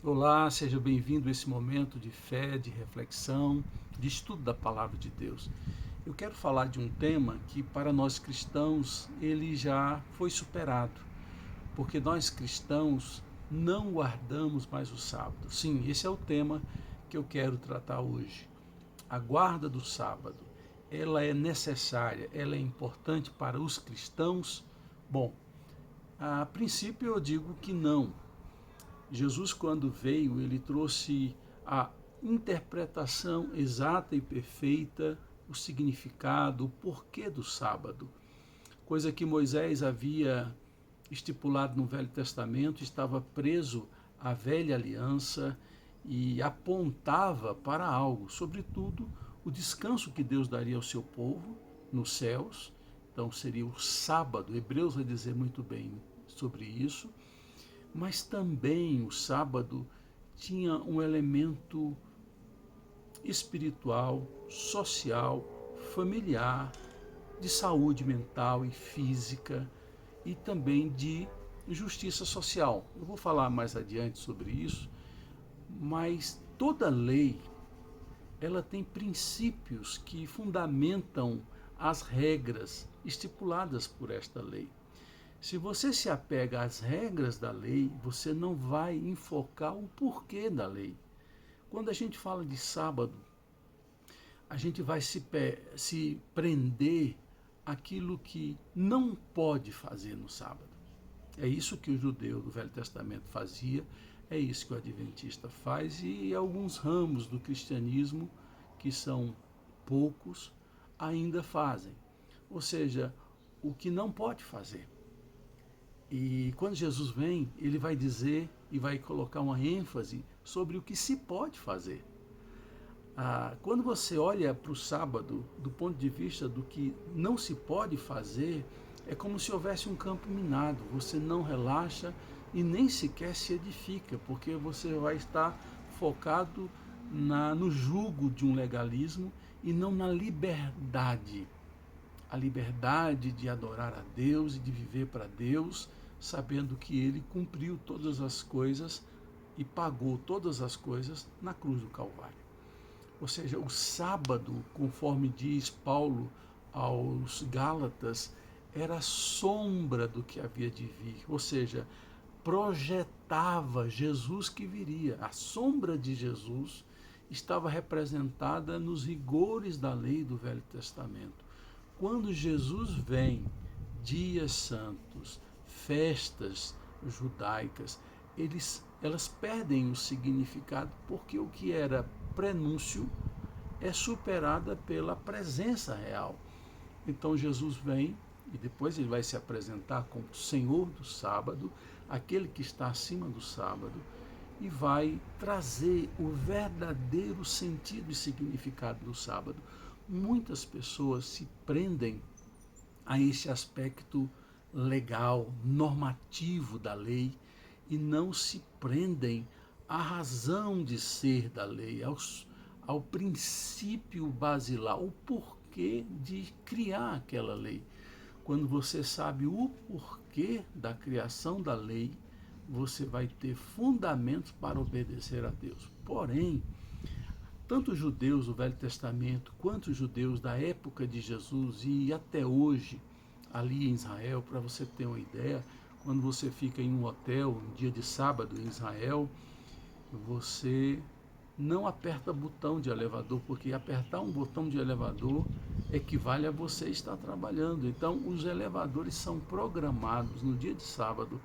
Olá, seja bem-vindo a esse momento de fé, de reflexão, de estudo da Palavra de Deus. Eu quero falar de um tema que para nós cristãos ele já foi superado, porque nós cristãos não guardamos mais o sábado. Sim, esse é o tema que eu quero tratar hoje. A guarda do sábado, ela é necessária, ela é importante para os cristãos? Bom, a princípio eu digo que não. Jesus, quando veio, ele trouxe a interpretação exata e perfeita, o significado, o porquê do sábado, coisa que Moisés havia estipulado no Velho Testamento, estava preso à velha aliança e apontava para algo, sobretudo o descanso que Deus daria ao seu povo nos céus. Então seria o sábado, Hebreus vai dizer muito bem sobre isso, mas também o sábado tinha um elemento espiritual, social, familiar, de saúde mental e física e também de justiça social. Eu vou falar mais adiante sobre isso, mas toda lei ela tem princípios que fundamentam as regras estipuladas por esta lei. Se você se apega às regras da lei, você não vai enfocar o porquê da lei. Quando a gente fala de sábado, a gente vai se prender àquilo que não pode fazer no sábado. É isso que o judeu do Velho Testamento fazia, é isso que o adventista faz e alguns ramos do cristianismo, que são poucos, ainda fazem. Ou seja, o que não pode fazer. E quando Jesus vem, ele vai dizer e vai colocar uma ênfase sobre o que se pode fazer. Quando você olha para o sábado do ponto de vista do que não se pode fazer, é como se houvesse um campo minado. Você não relaxa e nem sequer se edifica, porque você vai estar focado no jugo de um legalismo e não na liberdade. A liberdade de adorar a Deus e de viver para Deus, sabendo que Ele cumpriu todas as coisas e pagou todas as coisas na cruz do Calvário. Ou seja, o sábado, conforme diz Paulo aos Gálatas, era a sombra do que havia de vir, ou seja, projetava Jesus que viria. A sombra de Jesus estava representada nos rigores da lei do Velho Testamento. Quando Jesus vem, dias santos, festas judaicas, elas perdem o significado, porque o que era prenúncio é superada pela presença real. Então Jesus vem e depois ele vai se apresentar como Senhor do sábado, aquele que está acima do sábado, e vai trazer o verdadeiro sentido e significado do sábado. Muitas pessoas se prendem a esse aspecto legal, normativo da lei, e não se prendem à razão de ser da lei, ao princípio basilar, o porquê de criar aquela lei. Quando você sabe o porquê da criação da lei, você vai ter fundamentos para obedecer a Deus. Porém, tanto os judeus do Velho Testamento quanto os judeus da época de Jesus e até hoje, ali em Israel, para você ter uma ideia, quando você fica em um hotel, um dia de sábado em Israel, você não aperta botão de elevador, porque apertar um botão de elevador equivale a você estar trabalhando. Então, os elevadores são programados no dia de sábado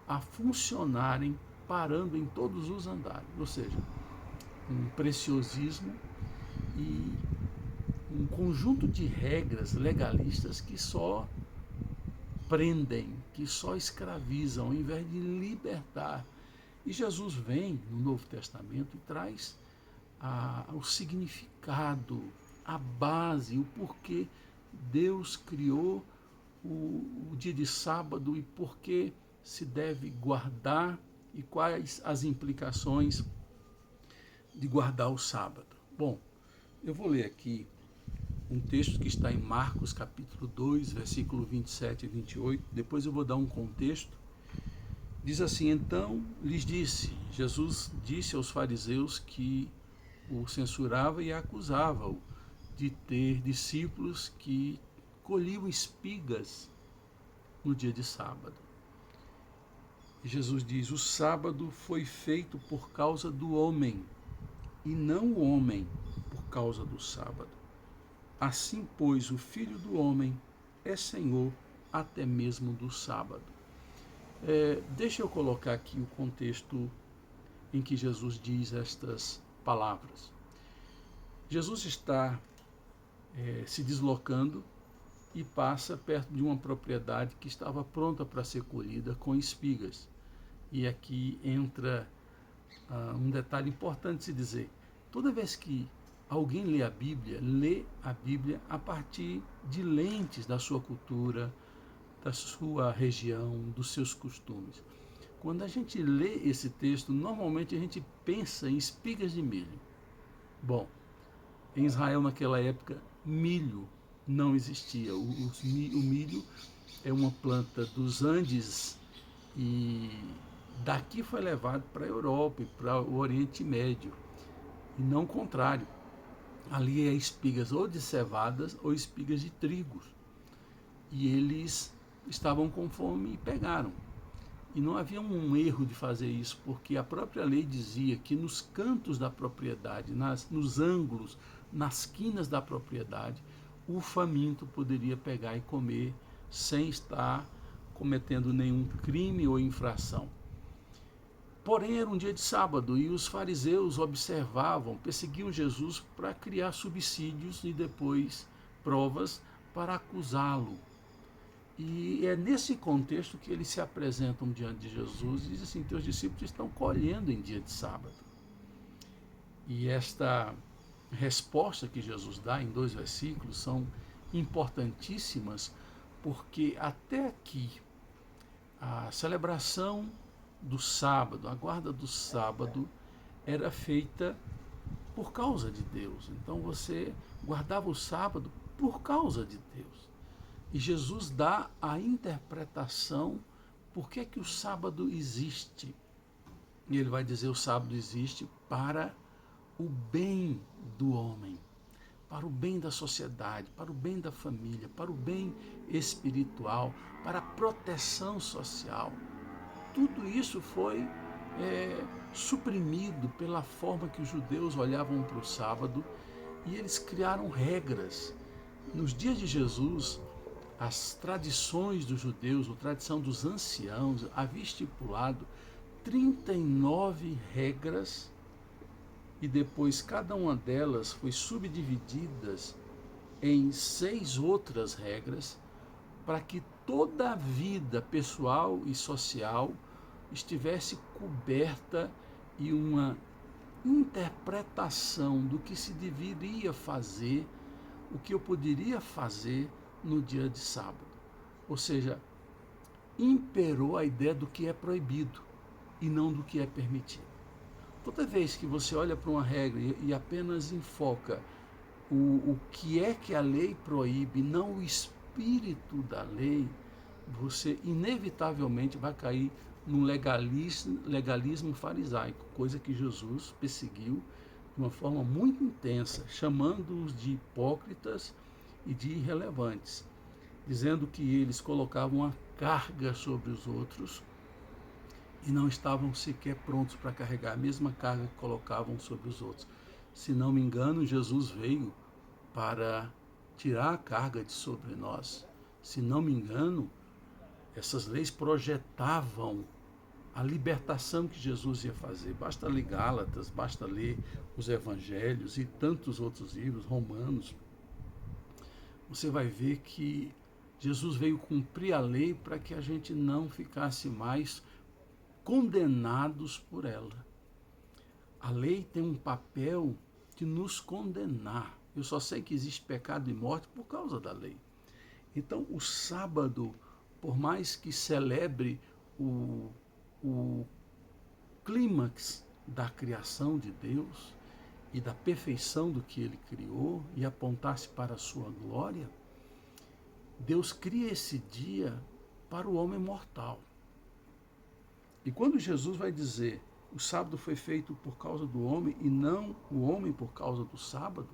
a funcionarem parando em todos os andares, ou seja, um preciosismo e um conjunto de regras legalistas que só prendem, que só escravizam, ao invés de libertar. E Jesus vem no Novo Testamento e traz o significado, a base, o porquê Deus criou o dia de sábado e por que se deve guardar e quais as implicações de guardar o sábado. Bom, eu vou ler aqui um texto que está em Marcos capítulo 2, versículo 27 e 28. Depois eu vou dar um contexto Diz assim: então lhes disse, Jesus disse aos fariseus que o censurava e acusava-o de ter discípulos que colhiam espigas no dia de sábado. E Jesus diz: o sábado foi feito por causa do homem, e não o homem por causa do sábado. Assim, pois, o Filho do Homem é Senhor até mesmo do sábado. Deixa eu colocar aqui o contexto em que Jesus diz estas palavras. Jesus está se deslocando e passa perto de uma propriedade que estava pronta para ser colhida com espigas. E aqui entra um detalhe importante de se dizer. Toda vez que alguém lê a Bíblia a partir de lentes da sua cultura, da sua região, dos seus costumes. Quando a gente lê esse texto, normalmente a gente pensa em espigas de milho. Bom, em Israel naquela época, milho não existia. O milho é uma planta dos Andes e daqui foi levado para a Europa e para o Oriente Médio. E não o contrário. Ali é espigas ou de cevadas ou espigas de trigo. E eles estavam com fome e pegaram. E não havia um erro de fazer isso, porque a própria lei dizia que nos cantos da propriedade, nos ângulos, nas quinas da propriedade, o faminto poderia pegar e comer sem estar cometendo nenhum crime ou infração. Porém, era um dia de sábado e os fariseus observavam, perseguiam Jesus para criar subsídios e depois provas para acusá-lo. E é nesse contexto que eles se apresentam diante de Jesus e dizem assim: teus discípulos estão colhendo em dia de sábado. E esta resposta que Jesus dá em 2 versículos são importantíssimas, porque até aqui a celebração do sábado, a guarda do sábado, era feita por causa de Deus. Então você guardava o sábado por causa de Deus. E Jesus dá a interpretação por que o sábado existe. E ele vai dizer: o sábado existe para o bem do homem, para o bem da sociedade, para o bem da família, para o bem espiritual, para a proteção social. Tudo isso foi suprimido pela forma que os judeus olhavam para o sábado e eles criaram regras. Nos dias de Jesus, as tradições dos judeus, a tradição dos anciãos, havia estipulado 39 regras e depois cada uma delas foi subdivididas em 6 outras regras para que toda a vida pessoal e social estivesse coberta e uma interpretação do que se deveria fazer, o que eu poderia fazer no dia de sábado. Ou seja, imperou a ideia do que é proibido e não do que é permitido. Toda vez que você olha para uma regra e apenas enfoca o que é que a lei proíbe, não o espírito da lei, você inevitavelmente vai cair num legalismo farisaico, coisa que Jesus perseguiu de uma forma muito intensa, chamando-os de hipócritas e de irrelevantes, dizendo que eles colocavam a carga sobre os outros e não estavam sequer prontos para carregar a mesma carga que colocavam sobre os outros. Se não me engano, Jesus veio para tirar a carga de sobre nós. Se não me engano, essas leis projetavam a libertação que Jesus ia fazer. Basta ler Gálatas, basta ler os Evangelhos e tantos outros livros, Romanos. Você vai ver que Jesus veio cumprir a lei para que a gente não ficasse mais condenados por ela. A lei tem um papel de nos condenar. Eu só sei que existe pecado e morte por causa da lei. Então, o sábado, por mais que celebre o clímax da criação de Deus e da perfeição do que ele criou e apontasse para a sua glória, Deus cria esse dia para o homem mortal. E quando Jesus vai dizer o sábado foi feito por causa do homem e não o homem por causa do sábado,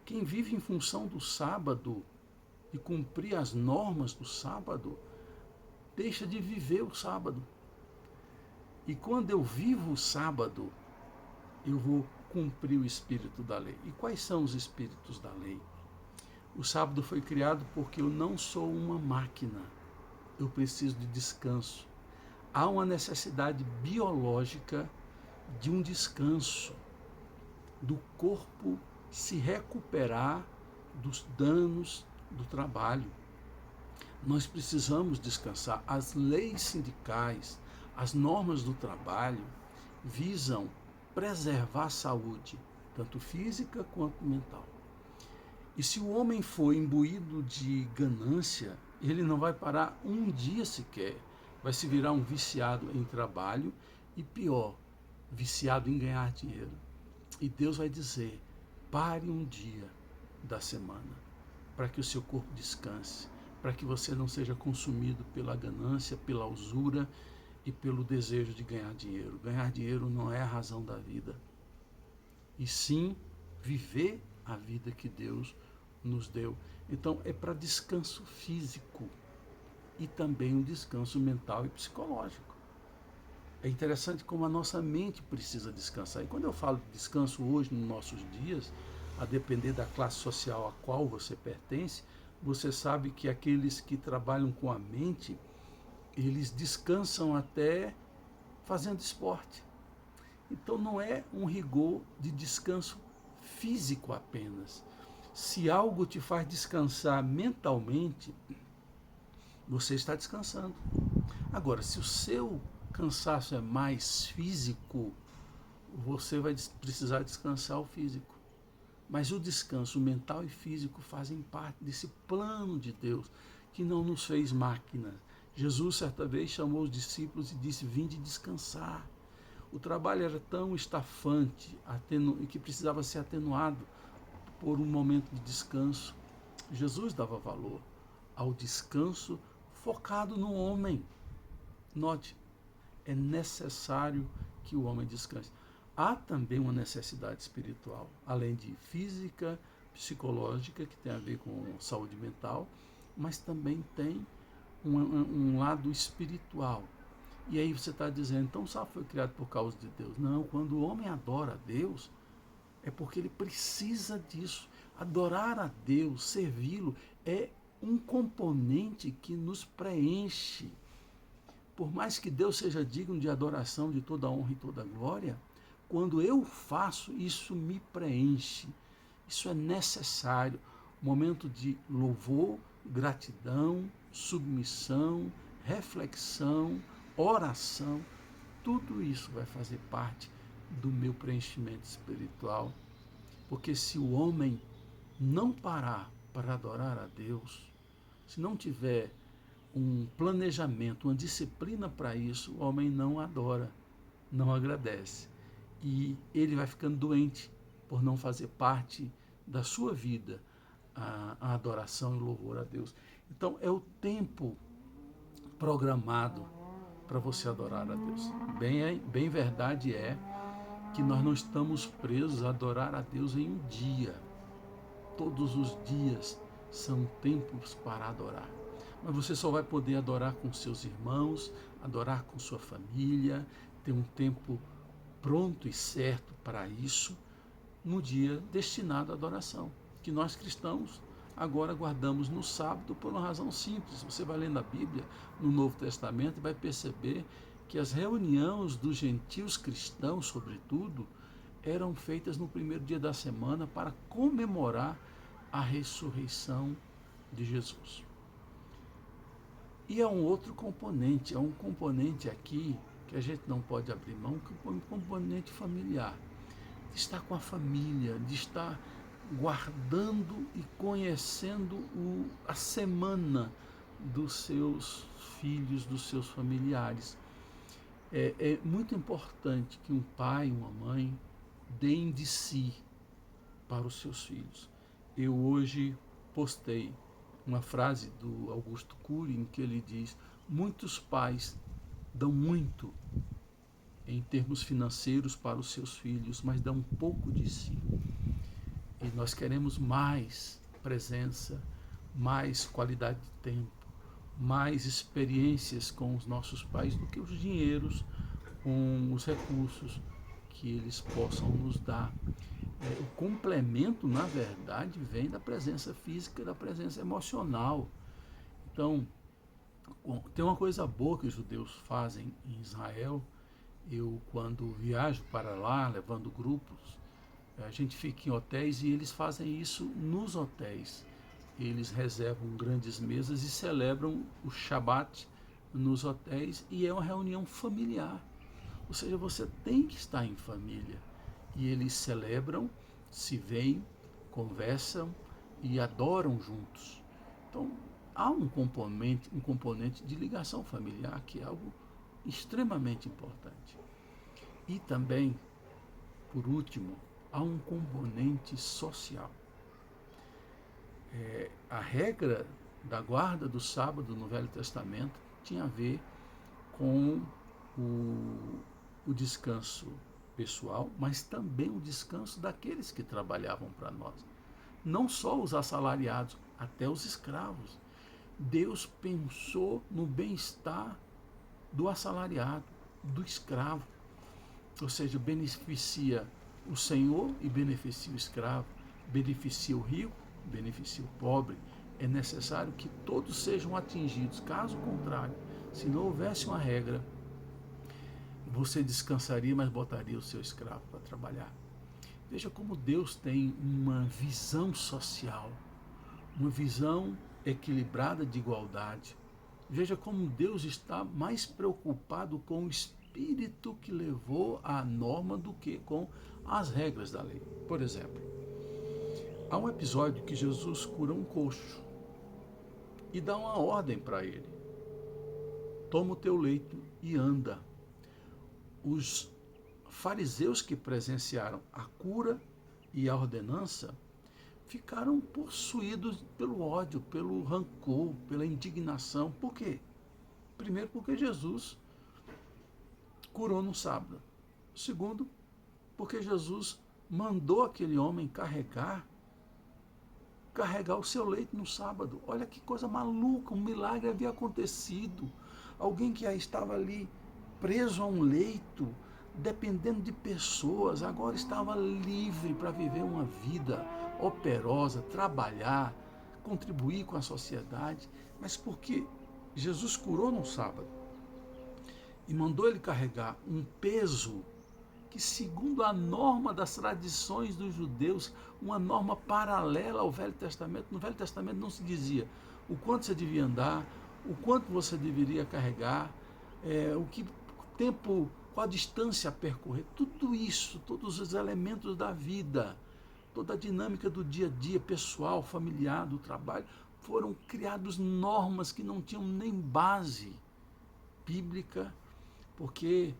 quem vive em função do sábado e cumprir as normas do sábado, deixa de viver o sábado. E quando eu vivo o sábado, eu vou cumprir o espírito da lei. E quais são os espíritos da lei? O sábado foi criado porque eu não sou uma máquina. Eu preciso de descanso. Há uma necessidade biológica de um descanso, do corpo se recuperar dos danos do trabalho. Nós precisamos descansar. As leis sindicais, as normas do trabalho visam preservar a saúde, tanto física quanto mental. E se o homem for imbuído de ganância, ele não vai parar um dia sequer. Vai se virar um viciado em trabalho e, pior, viciado em ganhar dinheiro. E Deus vai dizer: pare um dia da semana para que o seu corpo descanse, para que você não seja consumido pela ganância, pela usura e pelo desejo de ganhar dinheiro. Ganhar dinheiro não é a razão da vida, e sim viver a vida que Deus nos deu. Então é para descanso físico e também um descanso mental e psicológico. É interessante como a nossa mente precisa descansar. E quando eu falo de descanso hoje, nos nossos dias, a depender da classe social a qual você pertence, você sabe que aqueles que trabalham com a mente, eles descansam até fazendo esporte. Então não é um rigor de descanso físico apenas. Se algo te faz descansar mentalmente, você está descansando. Agora, se o seu cansaço é mais físico, você vai precisar descansar o físico. Mas o descanso mental e físico fazem parte desse plano de Deus, que não nos fez máquinas. Jesus, certa vez, chamou os discípulos e disse: vinde descansar. O trabalho era tão estafante que precisava ser atenuado por um momento de descanso. Jesus dava valor ao descanso focado no homem. Note, é necessário que o homem descanse. Há também uma necessidade espiritual, além de física, psicológica, que tem a ver com saúde mental, mas também tem um lado espiritual. E aí você está dizendo, então o sábado foi criado por causa de Deus. Não, quando o homem adora a Deus, é porque ele precisa disso. Adorar a Deus, servi-lo, é um componente que nos preenche. Por mais que Deus seja digno de adoração, de toda honra e toda glória, quando eu faço, isso me preenche. Isso é necessário. Momento de louvor, gratidão, submissão, reflexão, oração, tudo isso vai fazer parte do meu preenchimento espiritual. Porque se o homem não parar para adorar a Deus, se não tiver um planejamento, uma disciplina para isso, o homem não adora, não agradece. E ele vai ficando doente por não fazer parte da sua vida a adoração e o louvor a Deus. Então é o tempo programado para você adorar a Deus. Bem verdade é que nós não estamos presos a adorar a Deus em um dia. Todos os dias são tempos para adorar. Mas você só vai poder adorar com seus irmãos, adorar com sua família, ter um tempo pronto e certo para isso, no dia destinado à adoração, que nós cristãos agora guardamos no sábado por uma razão simples. Você vai lendo a Bíblia no Novo Testamento e vai perceber que as reuniões dos gentios cristãos, sobretudo, eram feitas no primeiro dia da semana para comemorar a ressurreição de Jesus. E há um outro componente, um componente aqui que a gente não pode abrir mão, que é um componente familiar. De estar com a família, de estar guardando e conhecendo a semana dos seus filhos, dos seus familiares. É muito importante que um pai, uma mãe, deem de si para os seus filhos. Eu hoje postei uma frase do Augusto Cury em que ele diz: muitos pais dão muito em termos financeiros para os seus filhos, mas dão um pouco de si. E nós queremos mais presença, mais qualidade de tempo, mais experiências com os nossos pais do que os dinheiros, com os recursos que eles possam nos dar. O complemento, na verdade, vem da presença física e da presença emocional. Então, tem uma coisa boa que os judeus fazem em Israel. Eu, quando viajo para lá, levando grupos, a gente fica em hotéis e eles fazem isso nos hotéis. Eles reservam grandes mesas e celebram o Shabat nos hotéis, e é uma reunião familiar. Ou seja, você tem que estar em família. E eles celebram, se veem, conversam e adoram juntos. Então, há um componente de ligação familiar que é algo extremamente importante. E também, por último, há um componente social. A regra da guarda do sábado no Velho Testamento tinha a ver com o descanso pessoal, mas também o descanso daqueles que trabalhavam para nós. Não só os assalariados, até os escravos. Deus pensou no bem-estar do assalariado, do escravo. Ou seja, beneficia o senhor e beneficia o escravo, beneficia o rico, beneficia o pobre. É necessário que todos sejam atingidos. Caso contrário, se não houvesse uma regra, você descansaria, mas botaria o seu escravo para trabalhar. Veja como Deus tem uma visão social, uma visão equilibrada de igualdade. Veja como Deus está mais preocupado com o espírito que levou à norma do que com as regras da lei. Por exemplo, há um episódio que Jesus cura um coxo e dá uma ordem para ele: toma o teu leito e anda. Os fariseus que presenciaram a cura e a ordenança ficaram possuídos pelo ódio, pelo rancor, pela indignação. Por quê? Primeiro, porque Jesus curou no sábado. Segundo, porque Jesus mandou aquele homem carregar o seu leito no sábado. Olha que coisa maluca, um milagre havia acontecido. Alguém que já estava ali preso a um leito, dependendo de pessoas, agora estava livre para viver uma vida operosa, trabalhar, contribuir com a sociedade. Mas porque Jesus curou no sábado e mandou ele carregar um peso que, segundo a norma das tradições dos judeus, uma norma paralela ao Velho Testamento. No Velho Testamento não se dizia o quanto você devia andar, o quanto você deveria carregar, o que tempo, qual a distância a percorrer. Tudo isso, todos os elementos da vida, toda a dinâmica do dia a dia pessoal, familiar, do trabalho, foram criados normas que não tinham nem base bíblica, porque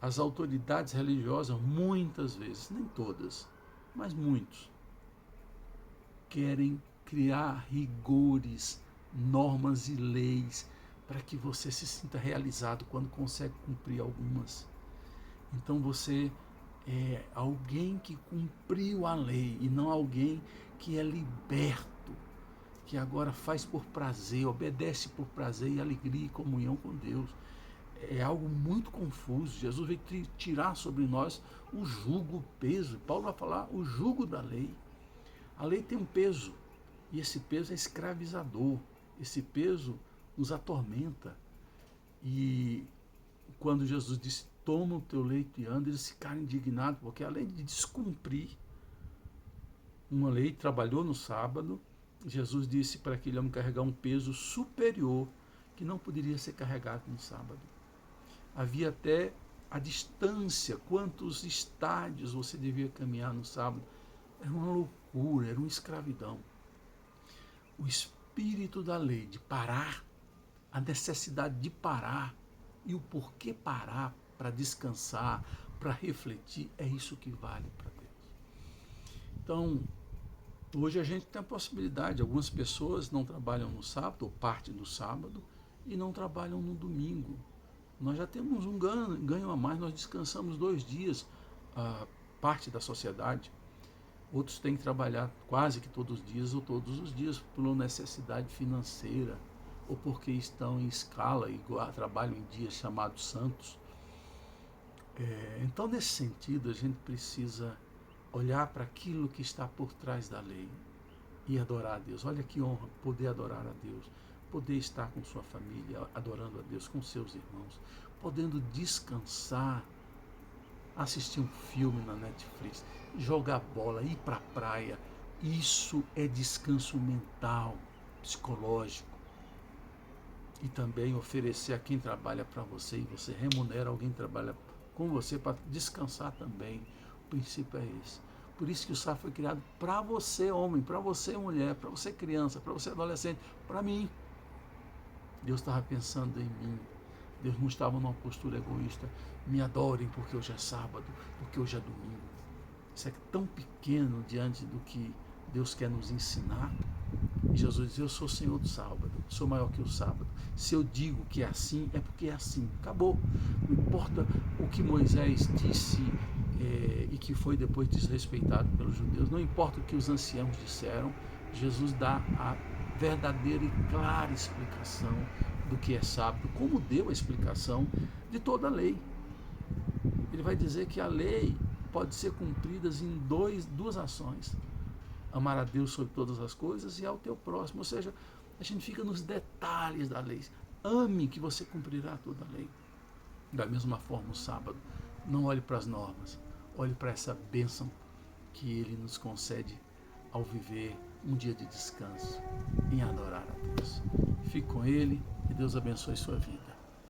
as autoridades religiosas, muitas vezes, nem todas, mas muitos, querem criar rigores, normas e leis para que você se sinta realizado quando consegue cumprir algumas. Então você é alguém que cumpriu a lei e não alguém que é liberto, que agora faz por prazer, obedece por prazer e alegria e comunhão com Deus. É algo muito confuso. Jesus veio tirar sobre nós o jugo, o peso. Paulo vai falar o jugo da lei. A lei tem um peso, e esse peso é escravizador. Esse peso nos atormenta. E quando Jesus disse, toma o teu leito e anda, eles ficaram indignados, porque além de descumprir uma lei, trabalhou no sábado, Jesus disse para aquele homem carregar um peso superior, que não poderia ser carregado no sábado. Havia até a distância, quantos estádios você devia caminhar no sábado. Era uma loucura, era uma escravidão. O espírito da lei de parar, a necessidade de parar e o porquê parar para descansar, para refletir, é isso que vale para Deus. Então, hoje a gente tem a possibilidade, algumas pessoas não trabalham no sábado, ou parte do sábado, e não trabalham no domingo. nós já temos um ganho a mais, nós descansamos 2 dias, a parte da sociedade. Outros têm que trabalhar quase que todos os dias ou todos os dias por uma necessidade financeira ou porque estão em escala e trabalham em dias chamados santos. Então, nesse sentido, a gente precisa olhar para aquilo que está por trás da lei e adorar a Deus. Olha que honra poder adorar a Deus, poder estar com sua família, adorando a Deus, com seus irmãos, podendo descansar, assistir um filme na Netflix, jogar bola, ir para a praia. Isso é descanso mental, psicológico. E também oferecer a quem trabalha para você, e você remunera alguém que trabalha com você para descansar também. O princípio é esse. Por isso que o sábado foi criado para você, homem, para você, mulher, para você, criança, para você, adolescente, para mim. Deus estava pensando em mim. Deus não estava numa postura egoísta. Me adorem porque hoje é sábado, porque hoje é domingo. Isso é tão pequeno diante do que Deus quer nos ensinar. E Jesus diz: eu sou o Senhor do sábado, sou maior que o sábado. Se eu digo que é assim, é porque é assim. Acabou. Não importa o que Moisés disse e que foi depois desrespeitado pelos judeus. Não importa o que os anciãos disseram. Jesus dá a verdadeira e clara explicação do que é sábado, como deu a explicação de toda a lei. Ele vai dizer que a lei pode ser cumprida em duas ações: amar a Deus sobre todas as coisas e ao teu próximo. Ou seja, a gente fica nos detalhes da lei. Ame que você cumprirá toda a lei. Da mesma forma, o sábado, não olhe para as normas, olhe para essa bênção que Ele nos concede ao viver um dia de descanso, em adorar a Deus. Fique com Ele e Deus abençoe sua vida.